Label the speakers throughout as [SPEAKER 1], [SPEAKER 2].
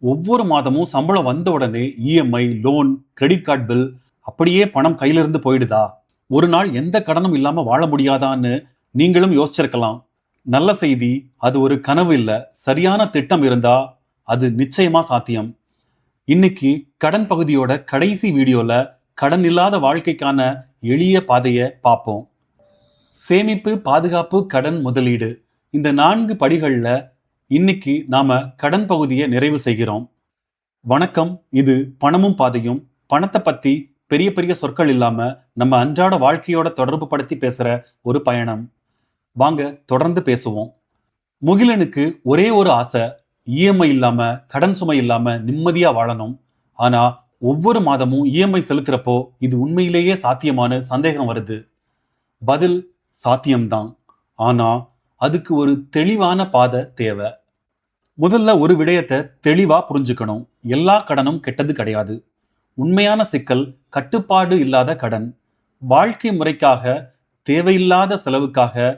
[SPEAKER 1] ஒவ்வொரு மாதமும் சம்பளம் வந்த உடனே EMI, loan, credit card bill அப்படியே பணம் கையிலிருந்து போயிடுதா? ஒரு நாள் எந்த கடனும் இல்லாம வாழ முடியாதான்னு நீங்களும் யோசிச்சிருக்கலாம். நல்ல செய்தி, அது ஒரு கனவு இல்ல. சரியான திட்டம் இருந்தா அது நிச்சயமா சாத்தியம். இன்னைக்கு கடன் பகுதியோட கடைசி வீடியோல கடன் இல்லாத வாழ்க்கைக்கான எளிய பாதையை பார்ப்போம். சேமிப்பு, பாதுகாப்பு, கடன், முதலீடு, இந்த 4 படிகள்ல இன்னைக்கு நாம கடன் பகுதியை நிறைவு செய்கிறோம். வணக்கம், இது பணமும் பாதையும். பணத்தை பத்தி பெரிய பெரிய சொற்கள் இல்லாம நம்ம அன்றாட வாழ்க்கையோட தொடர்பு படுத்தி பேசுற ஒரு பயணம். வாங்க தொடர்ந்து பேசுவோம். முகிலனுக்கு ஒரே ஒரு ஆசை, இஎம்ஐ இல்லாம, கடன் சுமை இல்லாம நிம்மதியா வாழணும். ஆனா ஒவ்வொரு மாதமும் இஎம்ஐ செலுத்துறப்போ இது உண்மையிலேயே சாத்தியமான சந்தேகம் வருது. பதில் சாத்தியம்தான். ஆனா அதுக்கு ஒரு தெளிவான பாதை தேவை. முதல்ல ஒரு விடயத்தை தெளிவா புரிஞ்சுக்கணும். எல்லா கடனும் கெட்டது கிடையாது. உண்மையான சிக்கல் கட்டுப்பாடு இல்லாத கடன். வாழ்க்கை முறைக்காக, தேவையில்லாத செலவுக்காக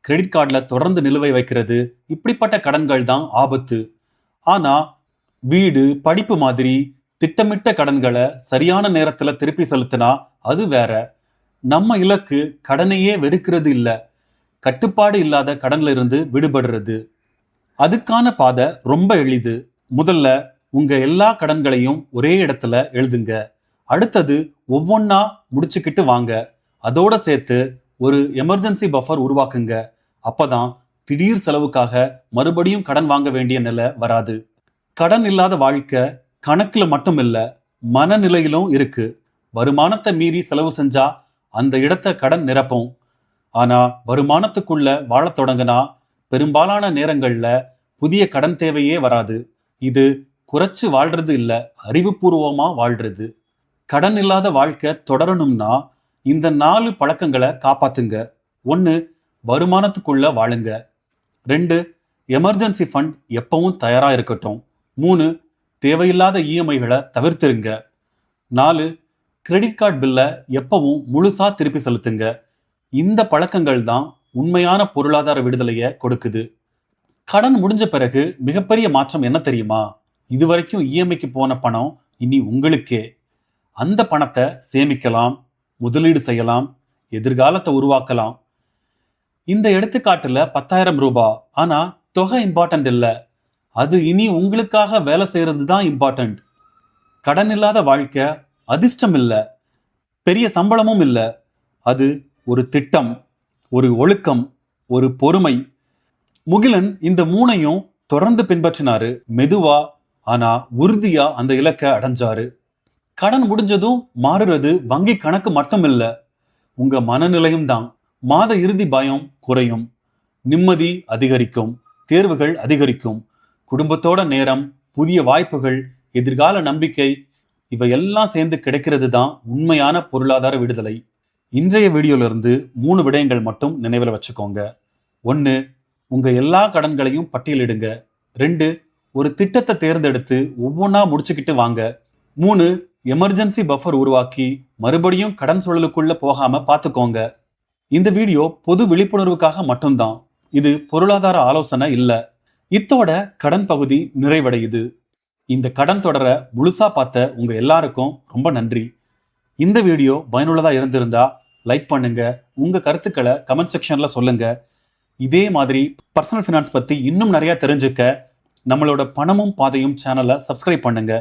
[SPEAKER 1] கிரெடிட் கார்டுல தொடர்ந்து நிலுவை வைக்கிறது, இப்படிப்பட்ட கடன்கள் தான் ஆபத்து. ஆனா வீடு, படிப்பு மாதிரி திட்டமிட்ட கடன்களை சரியான நேரத்துல திருப்பி செலுத்தினா அது வேற. நம்ம இலக்கு கடனையே வெறுக்கிறது இல்ல, கட்டுப்பாடு இல்லாத கடன்ல இருந்து விடுபடுறது. அதுக்கான பாதை ரொம்ப எளிது. முதல்ல உங்க எல்லா கடன்களையும் ஒரே இடத்துல எழுதுங்க. அடுத்தது ஒவ்வொன்னா முடிச்சுக்கிட்டு வாங்க. அதோட சேர்த்து ஒரு எமர்ஜென்சி பஃபர் உருவாக்குங்க. அப்பதான் திடீர் செலவுக்காக மறுபடியும் கடன் வாங்க வேண்டிய நிலை வராது. கடன் இல்லாத வாழ்க்கை கணக்குல மட்டும் இல்ல, மனநிலையிலும் இருக்கு. வருமானத்தை மீறி செலவு செஞ்சா அந்த இடத்தை கடன் நிரப்பும். ஆனா வருமானத்துக்குள்ள வாழத் தொடங்கினா பெரும்பாலான நேரங்கள்ல புதிய கடன் தேவையே வராது. இது குறைச்சு வாழ்றது இல்ல, அறிவுபூர்வமா வாழ்றது. கடன் இல்லாத வாழ்க்கை தொடரணும்னா இந்த 4 பழக்கங்களை காப்பாத்துங்க. 1. வருமானத்துக்குள்ள வாழுங்க. 2. எமர்ஜென்சி ஃபண்ட் எப்பவும் தயாரா இருக்கட்டும். 3. தேவையில்லாத இஎம்ஐகளை தவிர்த்திருங்க. 4. கிரெடிட் கார்டு பில்லை எப்பவும் முழுசா திருப்பி செலுத்துங்க. இந்த பழக்கங்கள் தான் உண்மையான பொருளாதார விடுதலையை கொடுக்குது. கடன் முடிஞ்ச பிறகு மிகப்பெரிய மாற்றம் என்ன தெரியுமா? இதுவரைக்கும் இஎம்ஐக்கு போன பணம் இனி உங்களுக்கே. அந்த பணத்தை சேமிக்கலாம், முதலீடு செய்யலாம், எதிர்காலத்தை உருவாக்கலாம். இந்த எடுத்துக்காட்டுல 10,000 ரூபாய். ஆனா தொகை இம்பார்ட்டன்ட் இல்ல, அது இனி உங்களுக்காக வேலை செய்யறது தான் இம்பார்ட்டன்ட். கடன் இல்லாத வாழ்க்கை அதிர்ஷ்டம் இல்ல, பெரிய சம்பளமும் இல்ல. அது ஒரு திட்டம், ஒரு ஒழுக்கம், ஒரு பொறுமை. முகிலன் இந்த 3ஐயும் தொடர்ந்து பின்பற்றினாரு. மெதுவா ஆனா உறுதியா அந்த இலக்கை அடைஞ்சாரு. கடன் முடிஞ்சதும் மாறுறது வங்கி கணக்கு மட்டும் இல்ல, உங்க மனநிலையும் தான். மாத இறுதி பயம் குறையும், நிம்மதி அதிகரிக்கும், தேர்வுகள் அதிகரிக்கும், குடும்பத்தோட நேரம், புதிய வாய்ப்புகள், எதிர்கால நம்பிக்கை, இவையெல்லாம் சேர்ந்து கிடைக்கிறது தான் உண்மையான பொருளாதார விடுதலை. இன்றைய வீடியோல இருந்து 3 விடயங்கள் மட்டும் நினைவில் வச்சுக்கோங்க. 1. உங்க எல்லா கடன்களையும் பட்டியலிடுங்க. 2. ஒரு திட்டத்தை தேர்ந்தெடுத்து ஒவ்வொன்றா முடிச்சுக்கிட்டு வாங்க. 3. எமர்ஜென்சி பஃபர் உருவாக்கி மறுபடியும் கடன் சூழலுக்குள்ள போகாம பார்த்துக்கோங்க. இந்த வீடியோ பொது விழிப்புணர்வுக்காக மட்டும்தான். இது பொருளாதார ஆலோசனை இல்ல. இத்தோட கடன் பகுதி நிறைவடையுது. இந்த கடன் தொடர முழுசா பார்த்த உங்க எல்லாருக்கும் ரொம்ப நன்றி. இந்த வீடியோ பயனுள்ளதா இருந்திருந்தா லைக் பண்ணுங்க. உங்க கருத்துக்களை கமெண்ட் செக்ஷன்ல சொல்லுங்க. இதே மாதிரி பர்சனல் ஃபினான்ஸ் பத்தி இன்னும் நிறைய தெரிஞ்சுக்க நம்மளோட பணமும் பாதையும் சேனலை சப்ஸ்கிரைப் பண்ணுங்க.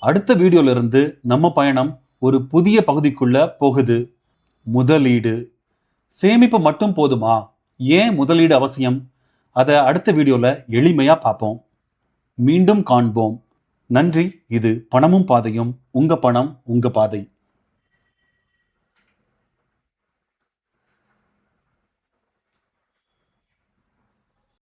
[SPEAKER 1] அடுத்த வீடியோல இருந்து நம்ம பயணம் ஒரு புதிய பகுதிக்குள்ள போகுது. முதலீடு. சேமிப்பு மட்டும் போதுமா? ஏன் முதலீடு அவசியம்? அதை அடுத்த வீடியோல எளிமையா பார்ப்போம். மீண்டும் காண்போம். நன்றி. இது பணமும் பாதையும். உங்க பணம், உங்க பாதை.